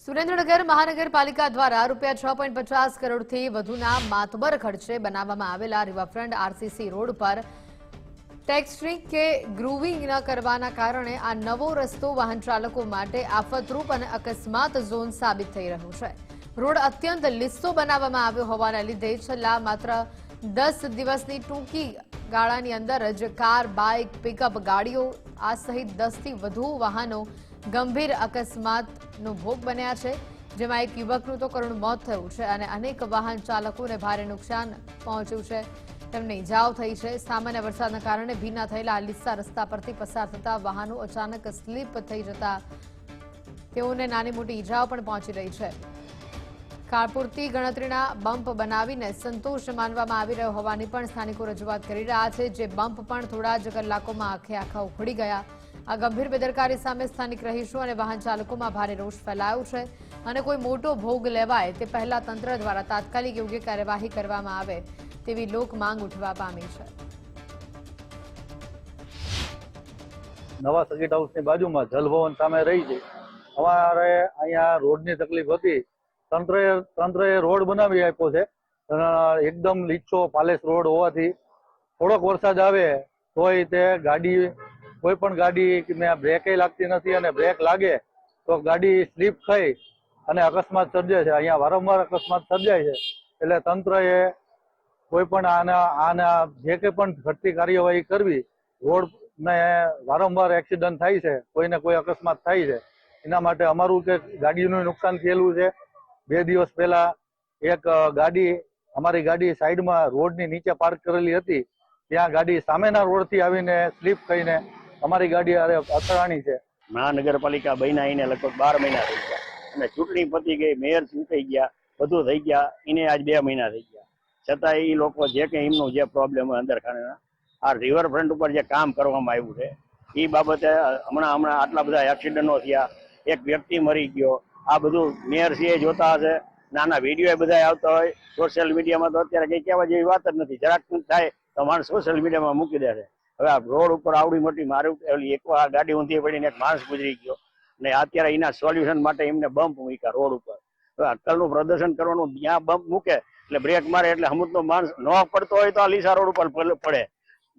સુરેન્દ્રનગર મહાનગરપાલિકા દ્વારા ₹6.50 કરોડથી વધુના માતબર ખર્ચે બનાવવામાં આવેલા રિવરફ્રન્ટ આરસીસી રોડ પર ટેક્સટ્રી કે ગ્રુવિંગ ન કરવાના કારણે આ નવો રસ્તો વાહન ચાલકો માટે આફતરૂપ અને અકસ્માત ઝોન સાબિત થઈ રહ્યો છે। રોડ અત્યંત લીસો બનાવવામાં આવ્યો હોવાના લીધે છેલ્લા માત્ર 10 દિવસની ટૂંકી ગાળાની અંદર જ કાર, બાઇક, પિકઅપ ગાડીઓ આ સહિત 10 થી વધુ વાહનો ગંભીર અકસ્માતનો ભોગ બન્યા છે, જેમાં એક યુવકનું તો કરુણ મોત થયું છે અને અનેક વાહન ચાલકોને ભારે નુકસાન પહોંચ્યું છે, તેમને ઇજાઓ થઈ છે। સામાન્ય વરસાદના કારણે ભીના થયેલા આ લીસા રસ્તા પરથી પસાર થતા વાહનો અચાનક સ્લીપ થઈ જતા તેઓને નાની મોટી ઇજાઓ પણ પહોંચી રહી છે। કાળપુરતી ગણતરીના બમ્પ બનાવીને સંતોષ માનવામાં આવી રહ્યો હોવાની પણ સ્થાનિકો રજૂઆત કરી રહ્યા છે, જે બમ્પ પણ થોડા જ કલાકોમાં આખે આખા ઉખડી ગયા। આ ગંભીર બેદરકારી સામે સ્થાનિક રહીશો અને વાહન ચાલકોમાં ભારે રોષ ફેલાયો છે અને કોઈ મોટો ભોગ લેવાય તે પહેલા તંત્ર દ્વારા તાત્કાલિક યોગ્ય કાર્યવાહી કરવામાં આવે તેવી લોક માંગ ઉઠવા પામી છે। નવા સર્કિટ હાઉસની બાજુમાં જલભવન સામે રહી છે। અમારે અહીંયા રોડની તકલીફ હતી, તંત્રએ રોડ બનાવી આપ્યો છે, એકદમ લીચો પાલેસ રોડ હોવાથી થોડોક વરસાદ આવે તોય તે ગાડી કોઈ પણ ગાડી બ્રેકે લાગતી નથી અને બ્રેક લાગે તો ગાડી સ્લીપ થઈ અને અકસ્માત સર્જાય છે। અહીંયા વારંવાર અકસ્માત સર્જાય છે, એટલે તંત્રએ કોઈ પણ આના જે કંઈ પણ ઘટતી કાર્યવાહી કરવી। રોડને વારંવાર એક્સિડન્ટ થાય છે, કોઈને કોઈ અકસ્માત થાય છે, એના માટે અમારું કે ગાડીનું નુકસાન થયેલું છે। 2 દિવસ પહેલા એક અમારી ગાડી સાઈડમાં રોડની નીચે પાર્ક કરેલી હતી, ત્યાં ગાડી સામેના રોડથી આવીને સ્લીપ થઈને અમારી ગાડી અથડાણી છે। મહાનગરપાલિકા બન્યા એને લગભગ 12 મહિના થઈ ગયા અને ચૂંટણી પતી ગઈ, મેયર ચૂંટાઈ ગયા, બધું થઈ ગયા, એને આજ 2 મહિના થઈ ગયા, છતાં એ લોકો જે કંઈ એમનું જે પ્રોબ્લેમ હોય અંદર ખાના આ રિવરફ્રન્ટ ઉપર જે કામ કરવામાં આવ્યું છે એ બાબતે હમણાં આટલા બધા એક્સિડન્ટો થયા, એક વ્યક્તિ મરી ગયો, આ બધું મેયર શ્રીએ જોતા હશે। નાના વિડીયો બધા આવતા હોય સોશિયલ મીડિયામાં, તો અત્યારે કંઈ કહેવા જેવી વાત જ નથી। જરાક થાય તો માણસ સોશિયલ મીડિયામાં મૂકી દે છે। હવે આ રોડ ઉપર આવડી મોટી મારું એક ગાડી ઊંધી પડીને એક માણસ ગુજરી ગયો ને અત્યારે એના સોલ્યુશન માટે એમને બમ્પ મૂક્યા રોડ ઉપર। હવે અક્કલનું પ્રદર્શન કરવાનું, ત્યાં બમ્પ મૂકે એટલે બ્રેક મારે એટલે હમુદનો માણસ ન પડતો હોય તો આ લીસા રોડ ઉપર પડે।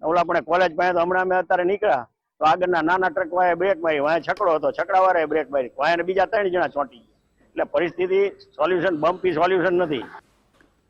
ઓલા પણ કોલેજ પાસે તો હમણાં અમે અત્યારે નીકળ્યા તો આગળના નાના ટ્રક વાળાએ બ્રેક મારી, વાંહે છકડો હતો, છકડા વાળાએ બ્રેક મારી, વાંહે બીજા 3 જણા ચોંટી ગયા। એટલે પરિસ્થિતિ સોલ્યુશન બમ્પી સોલ્યુશન નથી।